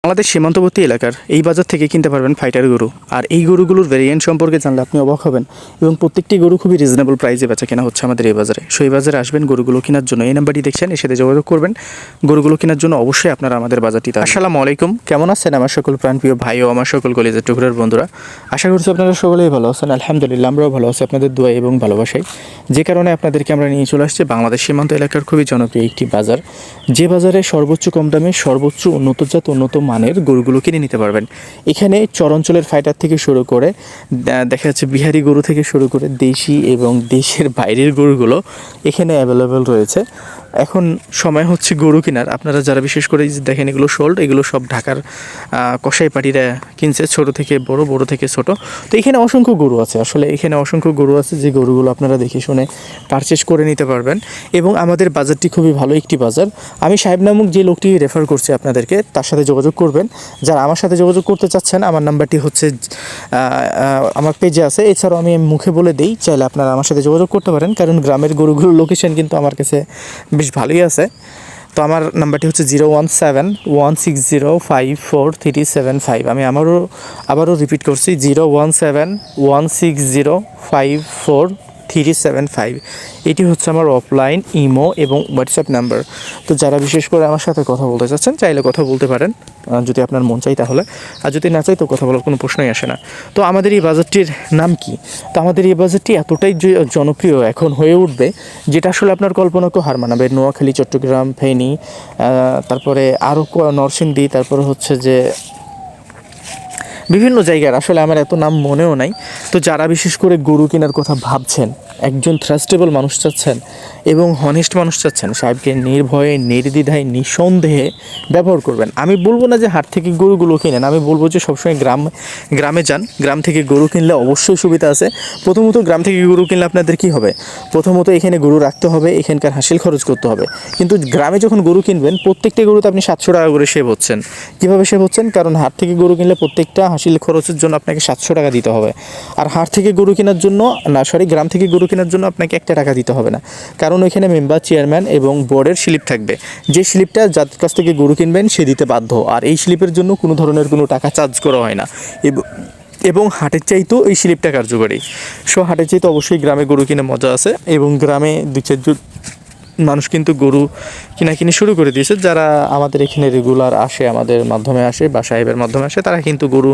বাংলাদেশ সীমান্তবর্তী এলাকার এই বাজার থেকে কিনতে পারবেন ফাইটার গরু। আর এই গরুগুলোর ভেরিয়েন্ট সম্পর্কে জানলে আপনি অবাক হবেন এবং প্রত্যেকটি গরু খুবই রিজনেবল প্রাইসে বেচা কেনা হচ্ছে আমাদের এই বাজারে। সেই বাজারে আসবেন গরুগুলো কেনার জন্য, এই নাম্বারটি দেখছেন, এর সাথে যোগাযোগ করবেন। গরুগুলো কেনার জন্য অবশ্যই আপনারা আমাদের বাজারটিতে। আসসালামু আলাইকুম, কেমন আছেন আমার সকল প্রাণপ্রিয় ভাই ও আমার সকল কলেজের টুকরার বন্ধুরা? আশা করছি আপনারা সকলেই ভালো আছেন। আলহামদুলিল্লাহ, আমরাও ভালো আছি আপনাদের দোয়া এবং ভালোবাসায়। যে কারণে আপনাদেরকে আমরা নিয়ে চলে আসছি বাংলাদেশ সীমান্ত এলাকার খুবই জনপ্রিয় একটি বাজার, যে বাজারে সর্বোচ্চ কম দামে সর্বোচ্চ উন্নতজাত উন্নত মানের গরুগুলো কিনে নিতে পারবেন। এখানে চরাঞ্চলের ফাইটার থেকে শুরু করে দেখা যাচ্ছে বিহারি গরু থেকে শুরু করে দেশি এবং দেশের বাইরের গরুগুলো এখানে অ্যাভেলেবেল রয়েছে। এখন সময় হচ্ছে গরু কেনার। আপনারা যারা বিশেষ করে দেখেন এগুলো শোল্ড, এগুলো সব ঢাকার কসাই পাটিরা কিনছে, ছোট থেকে বড়, বড় থেকে ছোট। তো এখানে অসংখ্য গরু আছে, আসলে এখানে অসংখ্য গরু আছে যে গরুগুলো আপনারা দেখে শুনে পারচেস করে নিতে পারবেন। এবং আমাদের বাজারটি খুবই ভালো একটি বাজার। আমি সাহেব নামক যে লোকটি রেফার করছি আপনাদেরকে, তার সাথে যোগাযোগ করবেন। যারা আমার সাথে যোগাযোগ করতে চাচ্ছেন, আমার নাম্বারটি হচ্ছে আমার পেজে আছে। এছাড়াও আমি মুখে বলে দিই, চাইলে আপনারা আমার সাথে যোগাযোগ করতে পারেন, কারণ গ্রামের গরুগুলোর লোকেশন কিন্তু আমার কাছে বেশ ভালোই আছে। তো আমার নাম্বারটি হচ্ছে 017-160-54375। আমি আবারও রিপিট করছি, 017-160-54375। এটি হচ্ছে আমার অফলাইন ইমো এবং হোয়াটসঅ্যাপ নাম্বার। তো যারা বিশেষ করে আমার সাথে কথা বলতে চাচ্ছেন, চাইলে কথা বলতে পারেন, যদি আপনার মন চাই তাহলে। আর যদি না চাই তো কথা বলার কোনো প্রশ্নই আসে না। তো আমাদের এই বাজারটির নাম কি? তো আমাদের এই বাজারটি এতটাই জনপ্রিয় এখন হয়ে উঠবে, যেটা আসলে আপনার কল্পনাকেও হার মানাবে। নোয়াখালী, চট্টগ্রাম, ফেনী, তারপরে আরও নরসিংদী, তারপরে হচ্ছে যে বিভিন্ন জায়গার, আসলে আমার এত নাম মনেও নাই। তো যারা বিশেষ করে গরু কেনার কথা ভাবছেন, একজন ট্রাস্টেবল মানুষ চাচ্ছেন এবং হনেস্ট মানুষ চাচ্ছেন, সাহেবকে নির্ভয়ে নির্দ্বিধায় নিঃসন্দেহে ব্যবহার করবেন। আমি বলবো না যে হাট থেকে গরুগুলো কিনেন, আমি বলবো যে সবসময় গ্রামে যান। গ্রাম থেকে গরু কিনলে অবশ্যই সুবিধা আছে। প্রথমত গ্রাম থেকে গরু কিনলে আপনাদের কী হবে? প্রথমত এখানে গরু রাখতে হবে, এখানকার হাসিল খরচ করতে হবে। কিন্তু গ্রামে যখন গরু কিনবেন, প্রত্যেকটা গরুতে আপনি 700 টাকা করে সেভ হচ্ছেন। কীভাবে সেভ হচ্ছেন? কারণ হাট থেকে গরু কিনলে প্রত্যেকটা হাসিল খরচের জন্য আপনাকে 700 টাকা দিতে হবে। আর হাট থেকে গরু কেনার জন্য গ্রাম থেকে গরু কেনার জন্য আপনাকে 1 টাকা দিতে হবে না, কারণ ওইখানে মেম্বার, চেয়ারম্যান এবং বোর্ডের স্লিপ থাকবে। যে স্লিপটা যার কাছ থেকে গরু কিনবেন সে দিতে বাধ্য। আর এই স্লিপের জন্য কোনো ধরনের কোনো টাকা চার্জ করা হয় না। এবং হাটের চাইতেও এই স্লিপটা কার্যকরী। হাটের চাইতে অবশ্যই গ্রামে গরু কিনে মজা আছে। এবং গ্রামে 2-4 মানুষ কিন্তু গরু কিনাকিনি শুরু করে দিয়েছে। যারা আমাদের এখানে রেগুলার আসে, আমাদের মাধ্যমে আসে বা সাহেবের মাধ্যমে আসে, তারা কিন্তু গরু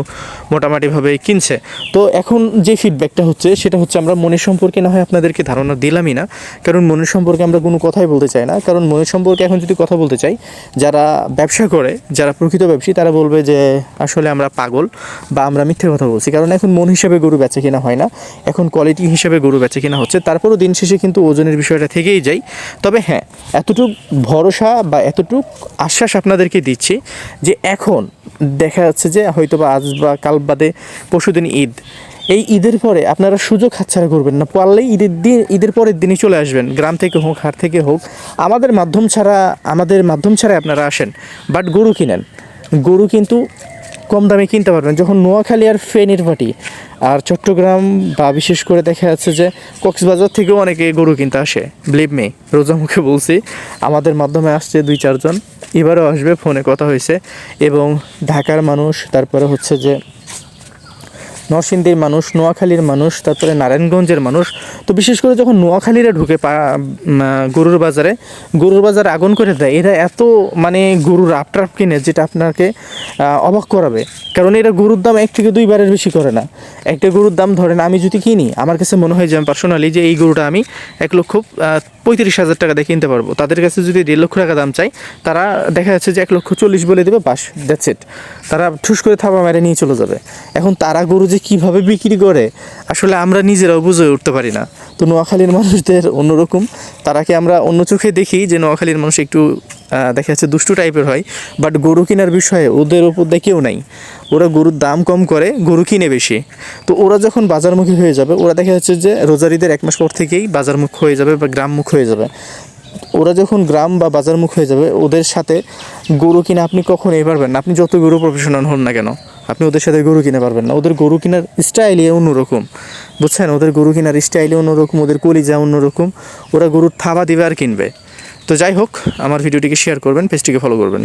মোটামুটিভাবে কিনছে। তো এখন যে ফিডব্যাকটা হচ্ছে সেটা হচ্ছে, আমরা মনের সম্পর্কে না হয় আপনাদেরকে ধারণা দিলামই না, কারণ মনের সম্পর্কে আমরা কোনো কথাই বলতে চাই না। কারণ মনের সম্পর্কে এখন যদি কথা বলতে চাই, যারা ব্যবসা করে, যারা প্রকৃত ব্যবসায়ী, তারা বলবে যে আসলে আমরা পাগল বা আমরা মিথ্যে কথা বলছি। কারণ এখন মন হিসাবে গরু বেচা কিনা হয় না, এখন কোয়ালিটি হিসাবে গরু বেচা কিনা হচ্ছে। তারপরও দিন শেষে কিন্তু ওজনের বিষয়টা থেকেই যায়। তবে হ্যাঁ, এতটুকু ভরসা বা এতটুকু আশ্বাস আপনাদেরকে দিচ্ছি যে এখন দেখা যাচ্ছে যে হয়তো বা আজ বা কাল বাদে পরশুদিন ঈদ, এই ঈদের পরে আপনারা সুযোগ হাতছাড়া করবেন না। পারলেই ঈদের পরের দিনই চলে আসবেন, গ্রাম থেকে হোক, হাট থেকে হোক। আমাদের মাধ্যম ছাড়া আপনারা আসেন, বাট গরু কিনেন। গরু কিন্তু কম দামে কিনতে পারবেন। যখন নোয়াখালী আর ফেনীর পাটি আর চট্টগ্রাম বা বিশেষ করে দেখা যাচ্ছে যে কক্সবাজার থেকেও অনেকে গরু কিনতে আসে, বিলিভ মি, রোজা মুখে বলছি, আমাদের মাধ্যমে আসছে 2-4 জন, এবারও আসবে, ফোনে কথা হয়েছে। এবং ঢাকার মানুষ, তারপরে হচ্ছে যে নরসিংদীর মানুষ, নোয়াখালীর মানুষ, তারপরে নারায়ণগঞ্জের মানুষ। তো বিশেষ করে যখন নোয়াখালীরা ঢুকে গরুর বাজারে আগুন করে দেয়, এরা এত গরুর আপট্রাপ কিনে, যেটা আপনাকে অবাক করাবে। কারণ এরা গরুর দাম 1 থেকে 2 বারের বেশি করে না। একটা গরুর দাম ধরেন আমি যদি কিনি, আমার কাছে মনে হয় যে আমি পার্সোনালি যে এই গরুটা আমি 1,35,000 টাকা দিয়ে কিনতে পারবো। তাদের কাছে যদি 1.5 লক্ষ টাকা দাম চাই, তারা দেখা যাচ্ছে যে 1,40,000 বলে দেবে, বাস, দ্যাটস ইট। তারা ঠুস করে থাবা মেরে নিয়ে চলে যাবে। এখন তারা গরু যে কীভাবে বিক্রি করে, আসলে আমরা নিজেরাও বুঝে উঠতে পারি না। তো নোয়াখালীর মানুষদের অন্যরকম, তারাকে আমরা অন্য চোখে দেখি যে নোয়াখালীর মানুষ একটু দেখা যাচ্ছে দুষ্টু টাইপের হয়। বাট গরু কেনার বিষয়ে ওদের ওপর দিয়ে কেউ নাই। ওরা গরুর দাম কম করে, গরু কিনে বেশি। তো ওরা যখন বাজারমুখী হয়ে যাবে, ওরা দেখা যাচ্ছে যে রোজার ঈদের 1 মাস পর থেকেই বাজারমুখ হয়ে যাবে বা গ্রামমুখ হয়ে যাবে। ওরা যখন গ্রাম বা বাজারমুখ হয়ে যাবে, ওদের সাথে গরু কিনে আপনি কখনোই পারবেন না। আপনি যত গরু প্রফেশনাল হন না কেন, আপনি ওদের সাথে গরু কিনে পারবেন না। ওদের গরু কেনার স্টাইলই অন্যরকম, বুঝছেন? ওদের গরু কেনার স্টাইলই অন্যরকম, ওদের কলিজা অন্যরকম। ওরা গরুর থাবা দিবে আর কিনবে। তো যাই হোক, আমার ভিডিওটিকে শেয়ার করবেন, পেজটিকে ফলো করবেন।